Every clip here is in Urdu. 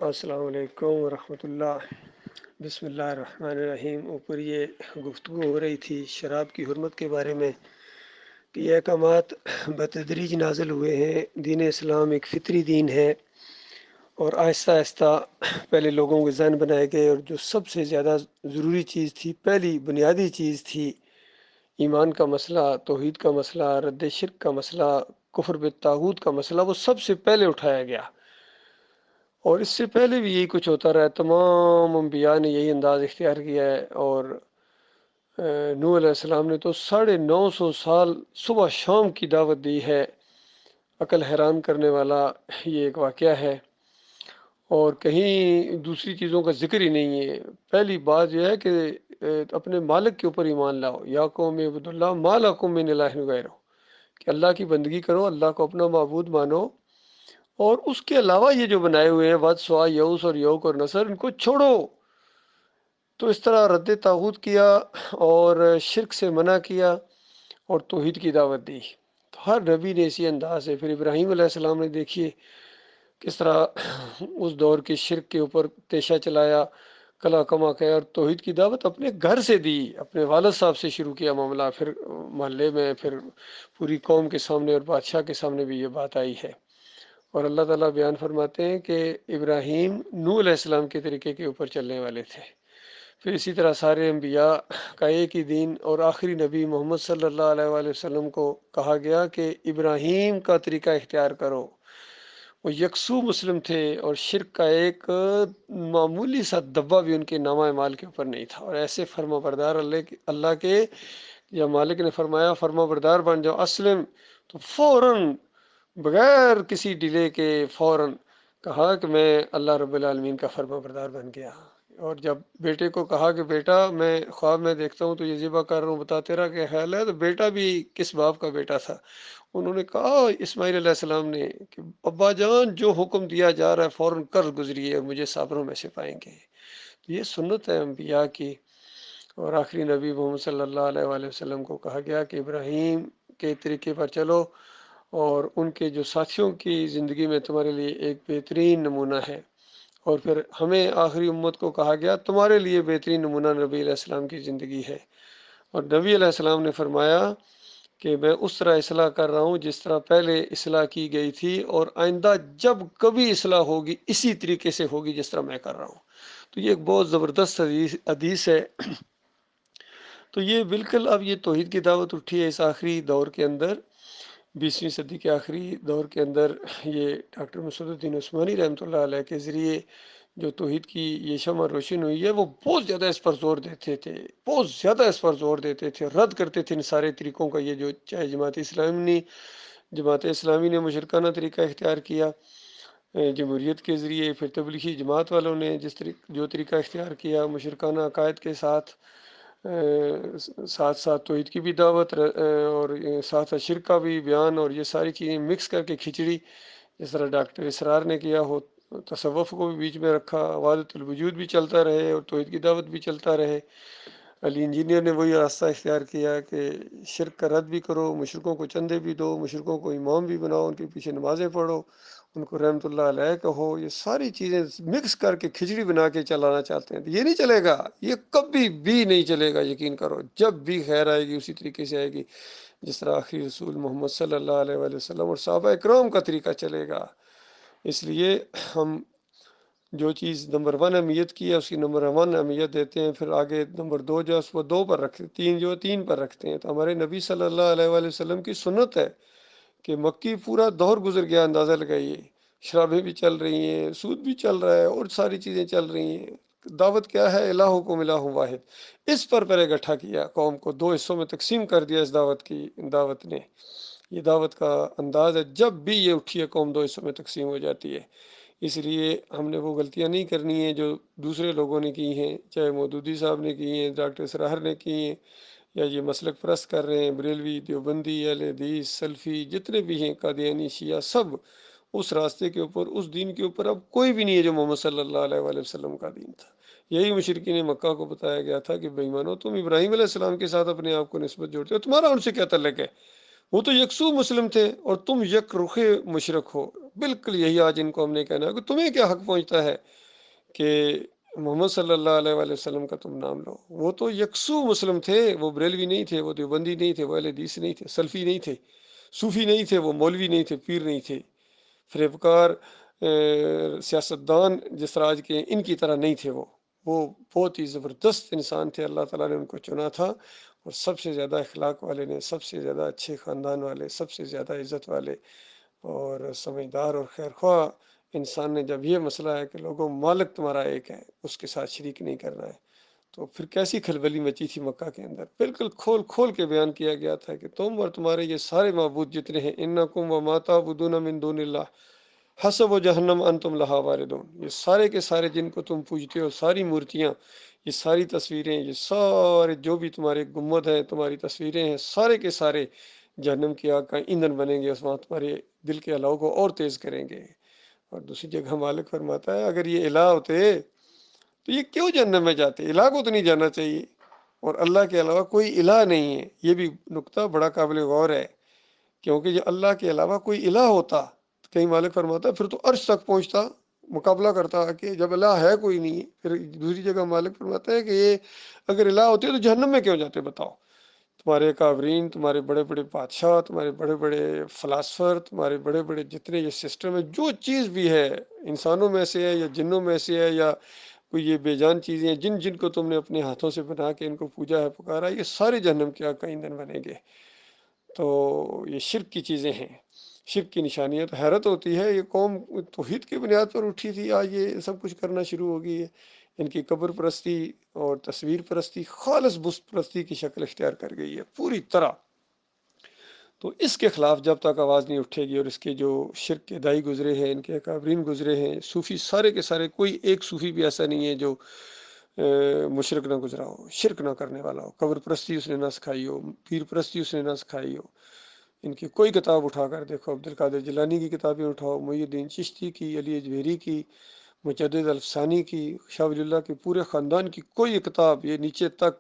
السلام علیکم ورحمۃ اللہ۔ بسم اللہ الرحمن الرحیم۔ اوپر یہ گفتگو ہو رہی تھی شراب کی حرمت کے بارے میں کہ یہ احکامات بتدریج نازل ہوئے ہیں۔ دین اسلام ایک فطری دین ہے اور آہستہ آہستہ پہلے لوگوں کے ذہن بنائے گئے، اور جو سب سے زیادہ ضروری چیز تھی، پہلی بنیادی چیز تھی، ایمان کا مسئلہ، توحید کا مسئلہ، رد شرک کا مسئلہ، کفر بالطاغوت کا مسئلہ، وہ سب سے پہلے اٹھایا گیا۔ اور اس سے پہلے بھی یہی کچھ ہوتا رہا ہے، تمام انبیاء نے یہی انداز اختیار کیا ہے۔ اور نوح علیہ السلام نے تو 950 سال صبح شام کی دعوت دی ہے۔ عقل حیران کرنے والا یہ ایک واقعہ ہے، اور کہیں دوسری چیزوں کا ذکر ہی نہیں ہے۔ پہلی بات یہ ہے کہ اپنے مالک کے اوپر ایمان لاؤ، یا قوم عبد اللہ ما لکم من الہ غیرہ، کہ اللہ کی بندگی کرو، اللہ کو اپنا معبود مانو، اور اس کے علاوہ یہ جو بنائے ہوئے ہیں ود سوا یوس اور یوک اور نصر، ان کو چھوڑو۔ تو اس طرح رد طاغوت کیا اور شرک سے منع کیا اور توحید کی دعوت دی۔ تو ہر نبی نے اسی انداز سے، پھر ابراہیم علیہ السلام نے دیکھیے کس طرح اس دور کے شرک کے اوپر تیشہ چلایا، کلا کما کیا، اور توحید کی دعوت اپنے گھر سے دی، اپنے والد صاحب سے شروع کیا معاملہ، پھر محلے میں، پھر پوری قوم کے سامنے اور بادشاہ کے سامنے بھی یہ بات آئی ہے۔ اور اللہ تعالیٰ بیان فرماتے ہیں کہ ابراہیم نوح علیہ السلام کے طریقے کے اوپر چلنے والے تھے۔ پھر اسی طرح سارے انبیاء کا ایک ہی دین، اور آخری نبی محمد صلی اللہ علیہ وآلہ وسلم کو کہا گیا کہ ابراہیم کا طریقہ اختیار کرو۔ وہ یکسو مسلم تھے، اور شرک کا ایک معمولی سا دبہ بھی ان کے نامہ اعمال کے اوپر نہیں تھا، اور ایسے فرما بردار اللہ کے، یا مالک نے فرمایا فرما بردار بن جاؤ اسلم، تو فوراً بغیر کسی ڈیلے کے فوراً کہا کہ میں اللہ رب العالمین کا فرما بردار بن گیا۔ اور جب بیٹے کو کہا کہ بیٹا میں خواب میں دیکھتا ہوں تو یہ ذبح کر رہا ہوں، بتا تیرا کیا خیال ہے، تو بیٹا بھی کس باپ کا بیٹا تھا، انہوں نے کہا اسماعیل علیہ السلام نے کہ ابا جان جو حکم دیا جا رہا ہے فوراً کر گزریے، اور مجھے صابروں میں سے پائیں گے۔ تو یہ سنت ہے انبیاء کی۔ اور آخری نبی محمد صلی اللہ علیہ وآلہ وسلم کو کہا گیا کہ ابراہیم کے طریقے پر چلو، اور ان کے جو ساتھیوں کی زندگی میں تمہارے لیے ایک بہترین نمونہ ہے۔ اور پھر ہمیں آخری امت کو کہا گیا تمہارے لیے بہترین نمونہ نبی علیہ السلام کی زندگی ہے۔ اور نبی علیہ السلام نے فرمایا کہ میں اس طرح اصلاح کر رہا ہوں جس طرح پہلے اصلاح کی گئی تھی، اور آئندہ جب کبھی اصلاح ہوگی اسی طریقے سے ہوگی جس طرح میں کر رہا ہوں۔ تو یہ ایک بہت زبردست حدیث ہے۔ تو یہ بالکل اب یہ توحید کی دعوت اٹھی ہے اس آخری دور کے اندر، 20ویں صدی کے آخری دور کے اندر۔ یہ ڈاکٹر مسعود الدین عثمانی رحمۃ اللہ علیہ کے ذریعے جو توحید کی یہ شمع روشن ہوئی ہے، وہ بہت زیادہ اس پر زور دیتے تھے، بہت زیادہ اس پر زور دیتے تھے، رد کرتے تھے ان سارے طریقوں کا، یہ جو چاہے جماعت اسلامی نے مشرکانہ طریقہ اختیار کیا جمہوریت کے ذریعے، پھر تبلیغی جماعت والوں نے جو طریقہ اختیار کیا مشرکانہ عقائد کے ساتھ، ساتھ ساتھ توحید کی بھی دعوت، اور ساتھ ساتھ شرک کا بھی بیان، اور یہ ساری چیزیں مکس کر کے کھچڑی، جس طرح ڈاکٹر اسرار نے کیا ہو، تصوف کو بھی بیچ میں رکھا، وحدت الوجود بھی چلتا رہے اور توحید کی دعوت بھی چلتا رہے۔ علی انجینئر نے وہی راستہ اختیار کیا کہ شرک کا رد بھی کرو، مشرکوں کو چندے بھی دو، مشرکوں کو امام بھی بناؤ، ان کے پیچھے نمازیں پڑھو، ان کو رحمت اللہ علیہ کہو۔ یہ ساری چیزیں مکس کر کے کھچڑی بنا کے چلانا چاہتے ہیں، یہ نہیں چلے گا، یہ کبھی بھی نہیں چلے گا۔ یقین کرو جب بھی خیر آئے گی اسی طریقے سے آئے گی جس طرح آخری رسول محمد صلی اللہ علیہ وآلہ وسلم اور صحابہ اکرام کا طریقہ چلے گا۔ اس لیے ہم جو چیز نمبر 1 اہمیت کی ہے اس کی نمبر 1 اہمیت دیتے ہیں، پھر آگے نمبر 2 جو ہے اس کو 2 پر رکھتے ہیں، 3 جو 3 پر رکھتے ہیں۔ تو ہمارے نبی صلی اللہ علیہ وآلہ وسلم کی سنت ہے کہ مکی پورا دور گزر گیا، اندازہ لگائیے، شرابیں بھی چل رہی ہیں، سود بھی چل رہا ہے، اور ساری چیزیں چل رہی ہیں۔ دعوت کیا ہے؟ الہکم الہ واحد، اس پر پہلے اکٹھا کیا، قوم کو 2 حصوں میں تقسیم کر دیا اس دعوت نے۔ یہ دعوت کا انداز ہے، جب بھی یہ اٹھی ہے قوم 2 حصوں میں تقسیم ہو جاتی ہے۔ اس لیے ہم نے وہ غلطیاں نہیں کرنی ہیں جو دوسرے لوگوں نے کی ہیں، چاہے مودودی صاحب نے کی ہیں، ڈاکٹر سرہر نے کی ہیں، یا یہ مسلک پرست کر رہے ہیں بریلوی، دیوبندی، اہل حدیث، سلفی، جتنے بھی ہیں، قادیانی، شیعہ، سب اس راستے کے اوپر، اس دین کے اوپر اب کوئی بھی نہیں ہے جو محمد صلی اللہ علیہ وآلہ وسلم کا دین تھا۔ یہی مشرکین مکہ کو بتایا گیا تھا کہ بے ایمانو، تم ابراہیم علیہ السلام کے ساتھ اپنے آپ کو نسبت جوڑتے ہو، تمہارا ان سے کیا تعلق ہے؟ وہ تو یکسو مسلم تھے اور تم یک رخ مشرق ہو۔ بالکل یہی آج ان کو ہم نے کہنا ہے کہ تمہیں کیا حق پہنچتا ہے کہ محمد صلی اللہ علیہ وآلہ وسلم کا تم نام لو۔ وہ تو یکسو مسلم تھے، وہ بریلوی نہیں تھے، وہ دیوبندی نہیں تھے، وہ اہل حدیث نہیں تھے، سلفی نہیں تھے، صوفی نہیں تھے، وہ مولوی نہیں تھے، پیر نہیں تھے، فریبکار سیاستدان جس طرح آج کے ان کی طرح نہیں تھے۔ وہ بہت ہی زبردست انسان تھے، اللہ تعالیٰ نے ان کو چنا تھا، اور سب سے زیادہ اخلاق والے نے، سب سے زیادہ اچھے خاندان والے، سب سے زیادہ عزت والے اور سمجھدار اور خیر خواہ انسان نے جب یہ مسئلہ ہے کہ لوگوں مالک تمہارا ایک ہے، اس کے ساتھ شریک نہیں کرنا ہے، تو پھر کیسی کھلبلی مچی تھی مکہ کے اندر۔ بالکل کھول کھول کے بیان کیا گیا تھا کہ تم اور تمہارے یہ سارے معبود جتنے ہیں، انکم وما تعبدون من دون اللہ حسب و جہنم انتم لہا واردون، یہ سارے کے سارے جن کو تم پوجتے ہو، ساری مورتیاں، یہ ساری تصویریں، یہ سارے جو بھی تمہارے گنبد ہیں، تمہاری تصویریں ہیں، سارے کے سارے جہنم کی آگ کا ایندھن بنیں گے، اس وقت تمہارے دل کے الو کو اور تیز کریں گے۔ اور دوسری جگہ مالک فرماتا ہے اگر یہ الہ ہوتے تو یہ کیوں جہنم میں جاتے؟ الہ کو تو نہیں جانا چاہیے، اور اللہ کے علاوہ کوئی الہ نہیں ہے۔ یہ بھی نقطہ بڑا قابل غور ہے، کیونکہ جو اللہ کے علاوہ کوئی الہ ہوتا، کہیں مالک فرماتا ہے پھر تو عرش تک پہنچتا، مقابلہ کرتا کہ جب الہ ہے کوئی نہیں ہے۔ پھر دوسری جگہ مالک فرماتا ہے کہ یہ اگر الہ ہوتے تو جہنم میں کیوں جاتے بتاؤ؟ تمہارے کافرین، تمہارے بڑے بڑے بادشاہ، تمہارے بڑے بڑے فلاسفر، تمہارے بڑے بڑے جتنے یہ سسٹم ہے، جو چیز بھی ہے انسانوں میں سے ہے یا جنوں میں سے ہے یا کوئی یہ بے جان چیزیں ہیں، جن جن کو تم نے اپنے ہاتھوں سے بنا کے ان کو پوجا ہے، پکارا، یہ سارے جہنم کے آگ کا ایندھن بنیں گے۔ تو یہ شرک کی چیزیں ہیں، شرک کی نشانیاں۔ تو حیرت ہوتی ہے یہ قوم توحید کی بنیاد پر اٹھی تھی، آج یہ سب کچھ کرنا شروع ہو گئی ہے۔ ان کی قبر پرستی اور تصویر پرستی خالص بت پرستی کی شکل اختیار کر گئی ہے پوری طرح۔ تو اس کے خلاف جب تک آواز نہیں اٹھے گی، اور اس کے جو شرک کے دائی گزرے ہیں، ان کے اکابرین گزرے ہیں، صوفی سارے کے سارے، کوئی ایک صوفی بھی ایسا نہیں ہے جو مشرک نہ گزرا ہو، شرک نہ کرنے والا ہو، قبر پرستی اس نے نہ سکھائی ہو، پیر پرستی اس نے نہ سکھائی ہو۔ ان کی کوئی کتاب اٹھا کر دیکھو، عبد القادر جیلانی کی کتابیں اٹھاؤ، محی الدین چشتی کی، علی اجمیری کی، مجدد الفسانی کی، شاہ ولی اللہ کے پورے خاندان کی کوئی کتاب، یہ نیچے تک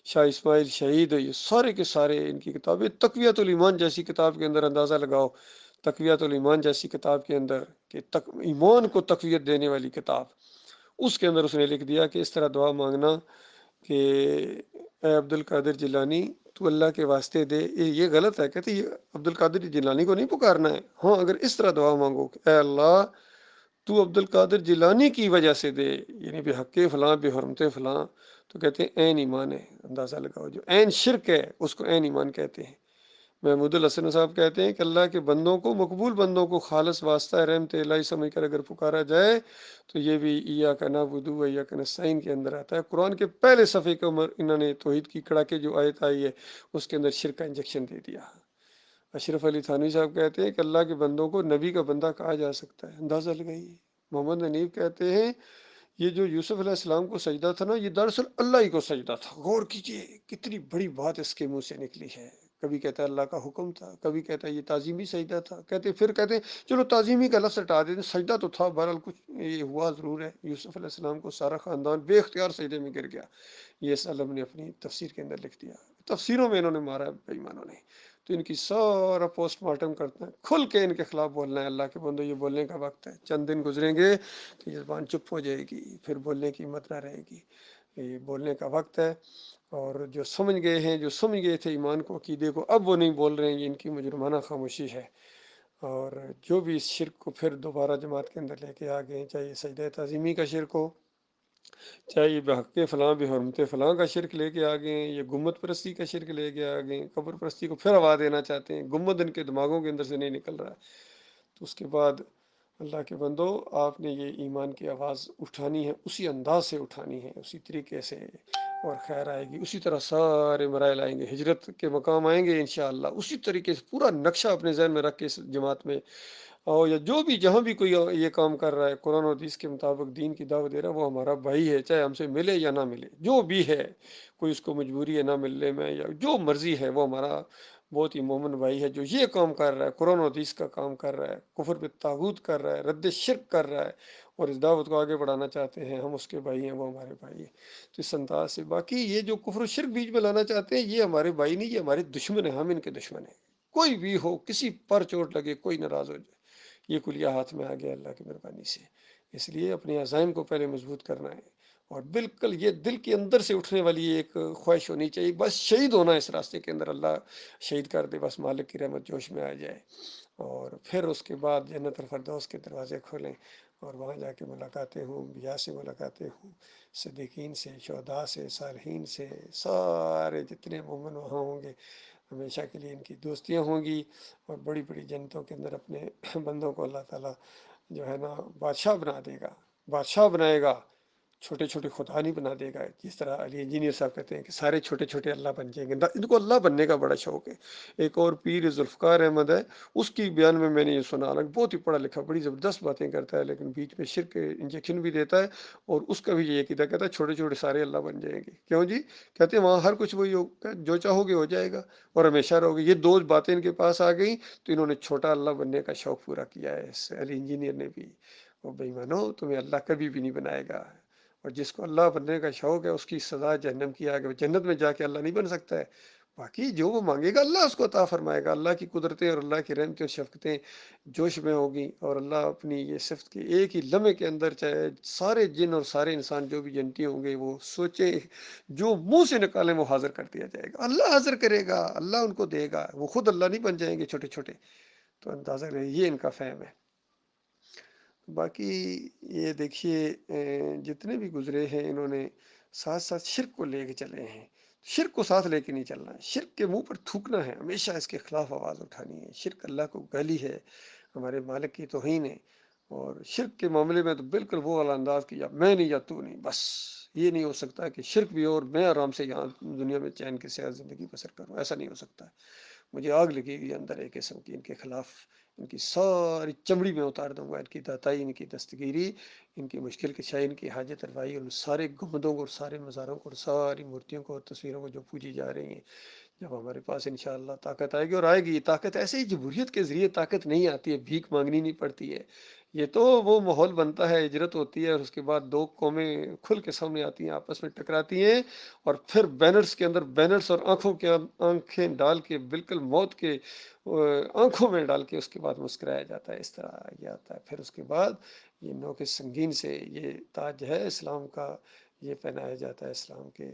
شاہ اسماعیل شہید، یہ سارے کے سارے ان کی کتابیں، تقویۃ الایمان جیسی کتاب کے اندر اندازہ لگاؤ، تقویۃ الایمان جیسی کتاب کے اندر کہ ایمان کو تقویت دینے والی کتاب، اس کے اندر اس نے لکھ دیا کہ اس طرح دعا مانگنا کہ اے عبد القادر جیلانی تو اللہ کے واسطے دے، یہ غلط ہے۔ کہتے یہ عبد القادر جیلانی کو نہیں پکارنا ہے، ہاں اگر اس طرح دعا مانگو کہ اے اللہ تو عبد القادر جیلانی کی وجہ سے دے، یعنی بے حق فلاں، بے حرمت فلاں، تو کہتے ہیں عین ایمان ہے۔ اندازہ لگاؤ، جو عین شرک ہے اس کو عین ایمان کہتے ہیں۔ محمود الحسن صاحب کہتے ہیں کہ اللہ کے بندوں کو، مقبول بندوں کو خالص واسطہ رحمت الہی سمجھ کر اگر پکارا جائے تو یہ بھی ایاک نعبد و ایاک نستعین کے اندر آتا ہے۔ قرآن کے پہلے صفحے کے عمر انہوں نے توحید کی کڑاکے جو آیت آئی ہے اس کے اندر شرک کا انجیکشن دے دیا۔ اشرف علی تھانوی صاحب کہتے ہیں کہ اللہ کے بندوں کو نبی کا بندہ کہا جا سکتا ہے، اندازہ لگائیے۔ محمد حنیف کہتے ہیں یہ جو یوسف علیہ السلام کو سجدہ تھا نا، یہ دراصل اللہ ہی کو سجدہ تھا۔ غور کیجئے کتنی بڑی بات اس کے منہ سے نکلی ہے۔ کبھی کہتا ہے اللہ کا حکم تھا، کبھی کہتا ہے یہ تعظیمی سجدہ تھا، پھر کہتے ہیں چلو تعظیمی کا لفظ ہٹا دیتے، سجدہ تو تھا، بہرحال کچھ یہ ہوا ضرور ہے۔ یوسف علیہ السلام کو سارا خاندان بے اختیار سجدے میں گر گیا، یہ اس علم نے اپنی تفسیر کے اندر لکھ دیا۔ تفسیروں میں انہوں نے مارا ہے بے ایمانوں نے۔ تو ان کی سارا پوسٹ مارٹم کرتے ہیں، کھل کے ان کے خلاف بولنا ہے۔ اللہ کے بندو یہ بولنے کا وقت ہے، چند دن گزریں گے کہ یہ زبان چپ ہو جائے گی، پھر بولنے کی ہمت نہ رہے گی، یہ بولنے کا وقت ہے۔ اور جو سمجھ گئے ہیں، جو سمجھ گئے تھے ایمان کو، عقیدے کو، اب وہ نہیں بول رہے ہیں، یہ ان کی مجرمانہ خاموشی ہے۔ اور جو بھی اس شرک کو پھر دوبارہ جماعت کے اندر لے کے آ گئے، چاہے یہ سجدہ تعظیمی کا شرک ہو، چاہے یہ بحق فلاں، بے حرمت فلاں کا شرک لے کے آ گئے ہیں، یہ گنبد پرستی کا شرک لے کے آ گئے ہیں، قبر پرستی کو پھر ہوا دینا چاہتے ہیں، گنبد ان کے دماغوں کے اندر سے نہیں نکل رہا ہے۔ تو اس کے بعد اللہ کے بندو، آپ نے یہ ایمان کی آواز اٹھانی ہے، اسی انداز سے اٹھانی ہے، اسی طریقے سے، اور خیر آئے گی اسی طرح، سارے مراحل آئیں گے، ہجرت کے مقام آئیں گے انشاءاللہ، اسی طریقے سے پورا نقشہ اپنے ذہن میں رکھ کے اس جماعت میں اور یا جو بھی جہاں بھی کوئی یہ کام کر رہا ہے قرآن و حدیث کے مطابق دین کی دعوت دے رہا ہے، وہ ہمارا بھائی ہے، چاہے ہم سے ملے یا نہ ملے، جو بھی ہے، کوئی اس کو مجبوری ہے نہ ملنے میں یا جو مرضی ہے، وہ ہمارا بہت ہی مومن بھائی ہے جو یہ کام کر رہا ہے، قرآن و حدیث کا کام کر رہا ہے، کفر پہ طاغوت کر رہا ہے، رد شرک کر رہا ہے، اور اس دعوت کو آگے بڑھانا چاہتے ہیں، ہم اس کے بھائی ہیں، وہ ہمارے بھائی ہیں۔ تو اس انداز سے باقی یہ جو کفر و شرک بیچ میں لانا چاہتے ہیں، یہ ہمارے بھائی نہیں، یہ ہمارے دشمن ہیں، ہم ان کے دشمن ہیں۔ کوئی بھی ہو، کسی پر چوٹ لگے، کوئی ناراض ہو جائے، یہ کلیہ ہاتھ میں آ گیا اللہ کی مہربانی سے۔ اس لیے اپنے عزائم کو پہلے مضبوط کرنا ہے، اور بالکل یہ دل کے اندر سے اٹھنے والی ایک خواہش ہونی چاہیے، بس شہید ہونا ہے اس راستے کے اندر، اللہ شہید کر دے، بس مالک کی رحمت جوش میں آ جائے، اور پھر اس کے بعد جنت الفردوس کے دروازے کھولیں، اور وہاں جا کے ملاقاتیں ہوں، انبیاء سے ملاقاتیں ہوں، صدیقین سے، شہداء سے، صالحین سے، سارے جتنے مومن وہاں ہوں گے، ہمیشہ کے لیے ان کی دوستیاں ہوں گی، اور بڑی بڑی جنتوں کے اندر اپنے بندوں کو اللہ تعالیٰ جو ہے نا بادشاہ بنا دے گا، بادشاہ بنائے گا، چھوٹے چھوٹے خدا نہیں بنا دے گا، جس طرح علی انجینئر صاحب کہتے ہیں کہ سارے چھوٹے چھوٹے اللہ بن جائیں گے، ان کو اللہ بننے کا بڑا شوق ہے۔ ایک اور پیر ذوالفقار احمد ہے، اس کی بیان میں نے یہ سنا، حالانکہ بہت ہی پڑھا لکھا، بڑی زبردست باتیں کرتا ہے، لیکن بیچ میں شرک انجیکشن بھی دیتا ہے، اور اس کا بھی یہ عقیدہ کہتا ہے چھوٹے چھوٹے سارے اللہ بن جائیں گے۔ کیوں جی؟ کہتے ہیں وہاں ہر کچھ وہی ہوگا، جو چاہو گے ہو جائے گا، اور ہمیشہ رہو گے۔ یہ دو باتیں ان کے پاس آ گئیں تو انہوں نے چھوٹا اللہ بننے کا شوق پورا کیا ہے، اس علی انجینئر نے بھی۔ وہ بے ایمانو، تمہیں اللہ کبھی بھی نہیں بنائے گا، اور جس کو اللہ بننے کا شوق ہے اس کی سزا جہنم کی آگ ہے، جنت میں جا کے اللہ نہیں بن سکتا ہے، باقی جو وہ مانگے گا اللہ اس کو عطا فرمائے گا۔ اللہ کی قدرتیں اور اللہ کی رحمتیں اور شفقتیں جوش میں ہوگی، اور اللہ اپنی یہ صفت کی ایک ہی لمحے کے اندر، چاہے سارے جن اور سارے انسان جو بھی جنتی ہوں گے وہ سوچیں، جو منہ سے نکالیں وہ حاضر کر دیا جائے گا، اللہ حاضر کرے گا، اللہ ان کو دے گا، وہ خود اللہ نہیں بن جائیں گے چھوٹے چھوٹے۔ تو اندازہ کریں، یہ ان کا فہم ہے۔ باقی یہ دیکھیے جتنے بھی گزرے ہیں انہوں نے ساتھ ساتھ شرک کو لے کے چلے ہیں، شرک کو ساتھ لے کے نہیں چلنا ہے، شرک کے منہ پر تھوکنا ہے، ہمیشہ اس کے خلاف آواز اٹھانی ہے۔ شرک اللہ کو گالی ہے، ہمارے مالک کی توہین ہے، اور شرک کے معاملے میں تو بالکل وہ والا انداز کہ یا میں نہیں یا تو نہیں، بس یہ نہیں ہو سکتا کہ شرک بھی ہو اور میں آرام سے یہاں دنیا میں چین کے ساتھ زندگی بسر کروں، ایسا نہیں ہو سکتا۔ مجھے آگ لگے گی اندر ایک قسم کی، ان کے خلاف ان کی ساری چمڑی میں اتار دوں گا، ان کی داتائی، ان کی دستگیری، ان کی مشکل کشائی، ان کی حاجت رفائی، ان سارے گنبدوں کو اور سارے مزاروں کو اور ساری مورتیوں کو اور تصویروں کو جو پوجی جا رہی ہیں، جب ہمارے پاس انشاءاللہ طاقت آئے گی، اور آئے گی یہ طاقت ایسے ہی جمہوریت کے ذریعے طاقت نہیں آتی ہے، بھیک مانگنی نہیں پڑتی ہے، یہ تو وہ ماحول بنتا ہے، ہجرت ہوتی ہے، اور اس کے بعد دو قومیں کھل کے سامنے آتی ہیں، آپس میں ٹکراتی ہیں، اور پھر بینرز کے اندر بینرز اور آنکھوں کے آنکھیں ڈال کے بالکل موت کے آنکھوں میں ڈال کے اس کے بعد مسکرایا جاتا ہے، اس طرح یہ آتا ہے۔ پھر اس کے بعد یہ نوک سنگین سے یہ تاج ہے اسلام کا، یہ پہنایا جاتا ہے، اسلام کے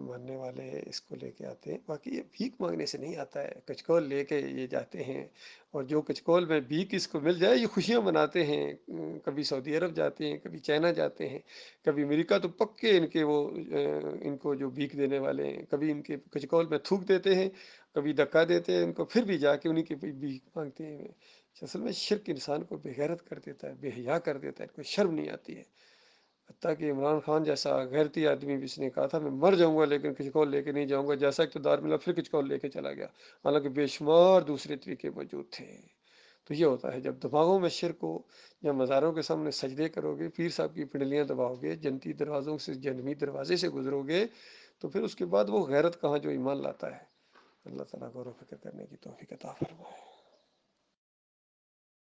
ماننے والے اس کو لے کے آتے ہیں، باقی یہ بھیک مانگنے سے نہیں آتا ہے، کچکول لے کے یہ جاتے ہیں، اور جو کچکول میں بھیک اس کو مل جائے یہ خوشیاں مناتے ہیں، کبھی سعودی عرب جاتے ہیں، کبھی چائنا جاتے ہیں، کبھی امریکہ، تو پکے ان کے وہ ان کو جو بھیک دینے والے ہیں، کبھی ان کے کچکول میں تھوک دیتے ہیں، کبھی دھکا دیتے ہیں ان کو، پھر بھی جا کے انہیں کی بھیک مانگتے ہیں۔ اصل میں شرک انسان کو بے غیرت کر دیتا ہے، بے حیا کر دیتا ہے، ان کو شرم نہیں آتی ہے۔ حتیٰ کہ عمران خان جیسا غیرتی آدمی بھی اس نے کہا تھا میں مر جاؤں گا لیکن کسی کو لے کے نہیں جاؤں گا، جیسا اقتدار ملا پھر کسی کو لے کے چلا گیا، حالانکہ بے شمار دوسرے طریقے موجود تھے۔ تو یہ ہوتا ہے جب دماغوں میں شرک ہو، یا مزاروں کے سامنے سجدے کرو گے، پیر صاحب کی پنڈلیاں دباؤ گے، جنتی دروازوں سے، جہنمی دروازے سے گزرو گے، تو پھر اس کے بعد وہ غیرت کہاں جو ایمان لاتا ہے۔ اللہ تعالیٰ غور و فکر کرنے کی توفیق عطا فرمائے۔